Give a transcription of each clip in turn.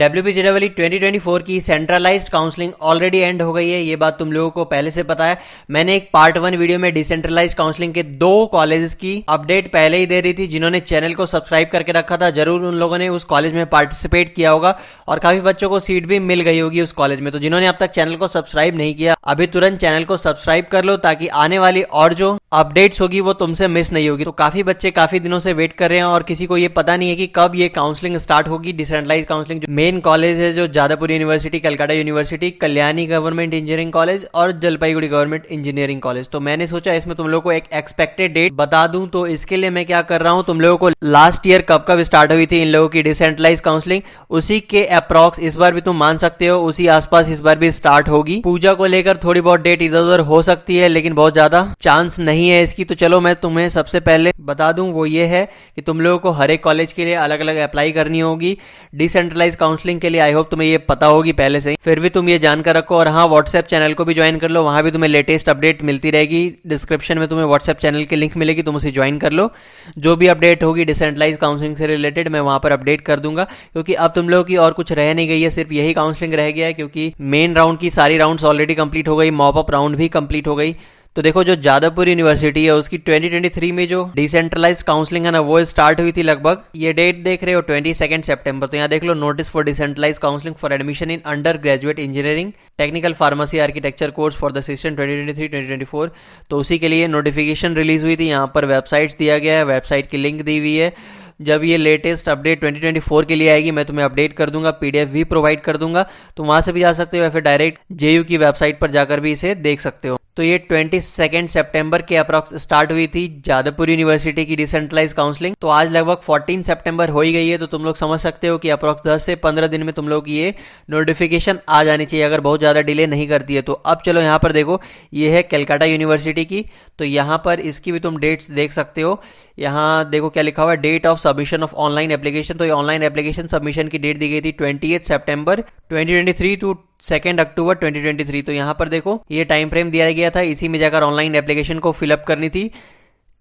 WPGEE 2024 की centralised counselling already and हो गई है, ये बात तुम लोगों को पहले से पता है। मैंने एक पार्ट 1 वीडियो में डिसेंट्रलाइज्ड काउंसलिंग के 2 कॉलेजेस की अपडेट पहले ही दे दी थी। जिन्होंने चैनल को सब्सक्राइब करके रखा था, जरूर उन लोगों ने उस कॉलेज में पार्टिसिपेट किया होगा और काफी बच्चों को सीट भी मिल गई होगी उस कॉलेज में। तो जिन्होंने अब तक चैनल को सब्सक्राइब नहीं किया, अभी तुरंत चैनल को सब्सक्राइब कर लो ताकि आने वाली और जो अपडेट्स होगी वो तुमसे मिस नहीं होगी। तो काफी बच्चे काफी दिनों से वेट कर रहे हैं और किसी को ये पता नहीं है कि कब ये काउंसलिंग स्टार्ट होगी। डिसेंट्रलाइज्ड काउंसलिंग जो मेन कॉलेज है, जो Jadavpur university, Calcutta university, Kalyani government engineering college और जलपाईगुड़ी गवर्नमेंट इंजीनियरिंग कॉलेज। तो मैंने सोचा इसमें तुम लोगों को एक एक्सपेक्टेड डेट बता दूं। तो इसके लिए मैं क्या कर रहा हूं, तुम लोगों को लास्ट ईयर कब स्टार्ट हुई थी इन लोगों की डिसेंट्रलाइज्ड काउंसलिंग, उसी के अप्रॉक्स इस बार भी तुम मान सकते हो, उसी आसपास इस बार भी स्टार्ट होगी। पूजा को लेकर थोड़ी बहुत डेट इधर उधर हो सकती है, लेकिन बहुत ज्यादा चांस नहीं है इसकी। तो चलो मैं तुम्हें सबसे पहले बता दूं, वो ये है कि तुम लोगों को हर एक कॉलेज के लिए अलग अलग अप्लाई करनी होगी डिसेंट्रलाइज्ड काउंसलिंग के लिए। आई होप तुम्हें ये पता होगी पहले से ही, फिर भी तुम ये जानकर रखो। और हाँ, व्हाट्सएप चैनल को भी ज्वाइन कर लो, वहां भी तुम्हें लेटेस्ट अपडेट मिलती रहेगी। डिस्क्रिप्शन में तुम्हें व्हाट्सएप चैनल की लिंक मिलेगी, तुम उसे ज्वाइन कर लो। जो भी अपडेट होगी डिसेंट्रलाइज्ड काउंसलिंग से रिलेटेड मैं वहां पर अपडेट कर दूंगा, क्योंकि अब तुम लोगों की और कुछ रह नहीं गई है, सिर्फ यही काउंसलिंग रह गया है। क्योंकि मेन राउंड की सारी राउंड्स ऑलरेडी कंप्लीट हो गई, मॉप अप राउंड भी कंप्लीट हो गई। तो देखो, जो जादवपुर यूनिवर्सिटी है उसकी 2023 में जो डिसेंट्रलाइज्ड काउंसलिंग है ना, वो स्टार्ट हुई थी लगभग, ये डेट देख रहे हो 22 सितंबर। तो यहाँ देख लो, notice for decentralised counselling for admission in under graduate engineering technical pharmacy architecture course for the session 2023-2024। तो उसी के लिए नोटिफिकेशन रिलीज हुई थी। यहाँ पर वेबसाइट्स दिया गया है, वेबसाइट की लिंक दी हुई है। जब ये लेटेस्ट अपडेट 2024 के लिए आएगी मैं तुम्हें अपडेट कर दूंगा, पीडीएफ भी प्रोवाइड कर दूंगा, तुम वहां से भी जा सकते हो या फिर डायरेक्ट जेयू की वेबसाइट पर जाकर भी इसे देख सकते हो। तो ये 22 सितंबर के अप्रॉक्स स्टार्ट हुई थी जादवपुर यूनिवर्सिटी की डिसेंट्रलाइज्ड काउंसलिंग। तो आज लगभग 14 सितंबर हो ही गई है। तो तुम लोग समझ सकते हो कि अप्रॉक्स 10 से 15 दिन में तुम लोग ये नोटिफिकेशन आ जानी चाहिए, अगर बहुत ज्यादा डिले नहीं करती है तो। अब चलो यहाँ पर देखो, ये है कलकत्ता यूनिवर्सिटी की। तो यहाँ पर इसकी भी तुम डेट्स देख सकते हो। यहाँ देखो क्या लिखा हुआ है, date of submission of online application. तो ये ऑनलाइन एप्लीकेशन सबमिशन की डेट दी गई थी 28 सितंबर 2023 टू 2 अक्टूबर 2023। तो यहाँ पर देखो, ये टाइम फ्रेम दिया गया था, इसी में जाकर ऑनलाइन एप्लीकेशन को फिलअप करनी थी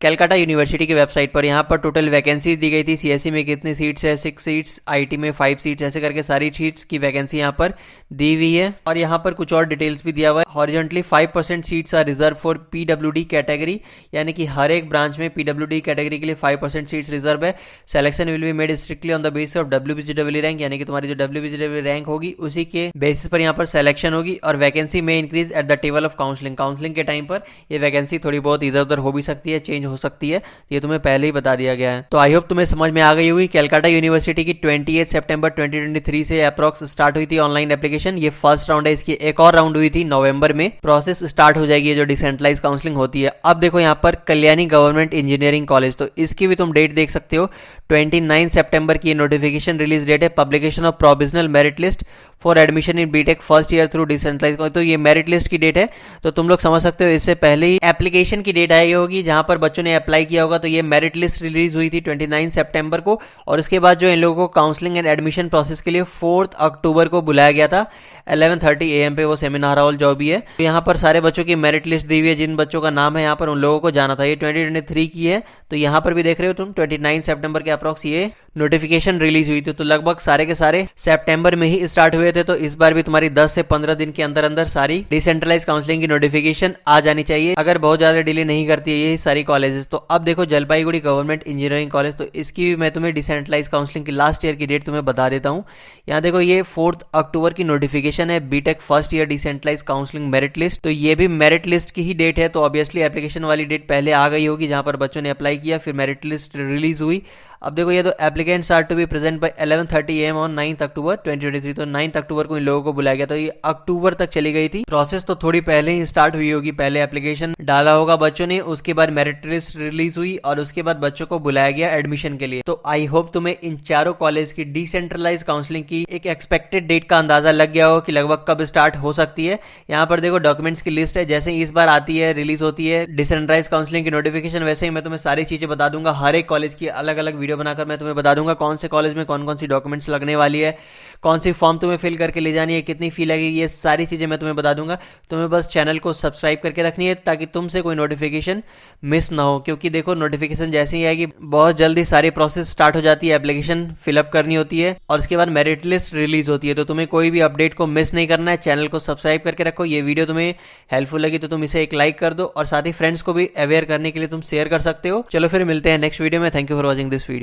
कलकत्ता यूनिवर्सिटी की वेबसाइट पर। यहाँ पर टोटल वैकेंसी दी गई थी, सीएससी में कितनी सीट्स है, 6 सीट्स, आईटी में 5 सीट्स, ऐसे करके सारी सीट्स की वैकेंसी यहाँ पर दी हुई है। और यहाँ पर कुछ और डिटेल्स भी दिया हुआ है। Horizontally 5% seats are reserve for PWD category, यानी कि हर एक ब्रांच में पीडब्ल्यूडी कैटेगरी के लिए 5% सीट्स रिजर्व है। Selection will be made strictly on the basis of WPGEE rank, यानी कि तुम्हारी जो WPGEE रैंक होगी उसी के बेसिस पर यहाँ पर सिलेक्शन होगी। और वैकेंसी में increase at the table of counselling, counselling के टाइम पर ये वैकेंसी थोड़ी बहुत इधर उधर हो भी सकती है, चेंज हो सकती है, ये तुम्हें पहले ही बता दिया गया है। तो आई होप तुम्हें समझ में आ गई होगी। कलकत्ता यूनिवर्सिटी की 28 सितंबर 2023 से अप्रॉक्स स्टार्ट हुई थी ऑनलाइन एप्लीकेशन। ये फर्स्ट राउंड है, इसकी एक और राउंड हुई थी नवंबर में, प्रोसेस स्टार्ट हो जाएगी जो डिसेंट्रलाइज्ड काउंसलिंग होती है। अब देखो यहाँ पर कल्याणी गवर्नमेंट इंजीनियरिंग कॉलेज, तो इसकी भी तुम डेट देख सकते हो, 29 सितंबर की नोटिफिकेशन रिलीज डेट है। Publication of provisional merit list for admission in BTech first year through decentralized, तो ये मेरिट लिस्ट की डेट है। तो तुम लोग समझ सकते हो, इससे पहले ही एप्लीकेशन की डेट आई होगी जहां पर बच्चों ने अप्लाई किया होगा। तो ये मेरिट लिस्ट रिलीज हुई थी 29 सितंबर को, और उसके बाद जो इन लोगों को काउंसलिंग एंड एडमिशन प्रोसेस के लिए 4 अक्टूबर को बुलाया गया था 11:30 AM पे, वो सेमिनार हॉल जो भी है। तो यहाँ पर सारे बच्चों की मेरिट लिस्ट दी हुई है, जिन बच्चों का नाम है यहाँ पर उन लोगों को जाना था। ये 2023 की है। तो यहाँ पर भी देख रहे हो तुम, 29 सितंबर के अप्रॉक्स ये नोटिफिकेशन रिलीज हुई थी। तो लगभग सारे के सारे सितंबर में ही स्टार्ट हुए थे। तो इस बार भी तुम्हारी 10 से 15 दिन के अंदर अंदर सारी डिसेंट्रलाइज्ड काउंसलिंग की नोटिफिकेशन आ जानी चाहिए, अगर बहुत ज्यादा डिले नहीं करती है ये सारी कॉलेजेस। तो अब देखो, जलपाईगुड़ी गवर्नमेंट इंजीनियरिंग कॉलेज, तो इसकी भी मैं तुम्हें डिसेंट्रलाइज्ड काउंसलिंग की लास्ट ईयर की डेट तुम्हें बता देता हूँ। यहाँ देखो, ये 4 अक्टूबर की नोटिफिकेशन है, BTech first year decentralized counselling merit list. तो ये भी मेरिट लिस्ट की ही डेट है। तो ऑब्वियसली एप्लीकेशन वाली डेट पहले आ गई होगी जहां पर बच्चों ने अप्लाई किया, फिर मेरिट लिस्ट रिलीज हुई। अब देखो, ये तो applicants are to be present by 11:30 AM on 9 October 2023। तो 9 अक्टूबर को इन लोगों को बुलाया गया। तो ये अक्टूबर तक चली गई थी प्रोसेस, तो थोड़ी पहले ही स्टार्ट हुई होगी। पहले एप्लीकेशन डाला होगा बच्चों ने, उसके बाद मेरिट लिस्ट रिलीज हुई और उसके बाद बच्चों को बुलाया गया एडमिशन के लिए। तो आई होप तुम्हें इन चारों कॉलेज की डिसेंट्रलाइज्ड काउंसलिंग की एक एक्सपेक्टेड डेट का अंदाजा लग गया हो कि लगभग कब स्टार्ट हो सकती है। यहाँ पर देखो, डॉक्यूमेंट्स की लिस्ट है, जैसे इस बार आती है, रिलीज होती है डिसेंट्रलाइज्ड काउंसलिंग की नोटिफिकेशन, वैसे ही मैं तुम्हें सारी चीजें बता दूंगा। हर एक कॉलेज की अलग अलग वीडियो वीडियो बनाकर मैं तुम्हें बता दूंगा कौन से कॉलेज में कौन कौन सी डॉक्यूमेंट्स लगने वाली है, कौन सी फॉर्म तुम्हें फिल करके ले जानी है, कितनी फी लगेगी, ये सारी चीज़ें मैं तुम्हें बता दूंगा। तुम्हें बस चैनल को सब्सक्राइब करके रखनी है ताकि तुमसे कोई नोटिफिकेशन मिस ना हो, क्योंकि देखो नोटिफिकेशन जैसे ही आएगी बहुत जल्दी सारी प्रोसेस स्टार्ट हो जाती है, एप्लीकेशन फिलअप करनी होती है और उसके बाद मेरिट लिस्ट रिलीज होती है। तो तुम्हें कोई भी अपडेट को मिस नहीं करना है, चैनल को सब्सक्राइब करके रखो। ये वीडियो तुम्हें हेल्पफुल लगी तो तुम इसे एक लाइक कर दो और साथ ही फ्रेंड्स को भी अवेयर करने के लिए तुम शेयर कर सकते हो। चलो फिर मिलते हैं नेक्स्ट वीडियो में। Thank you for watching this video.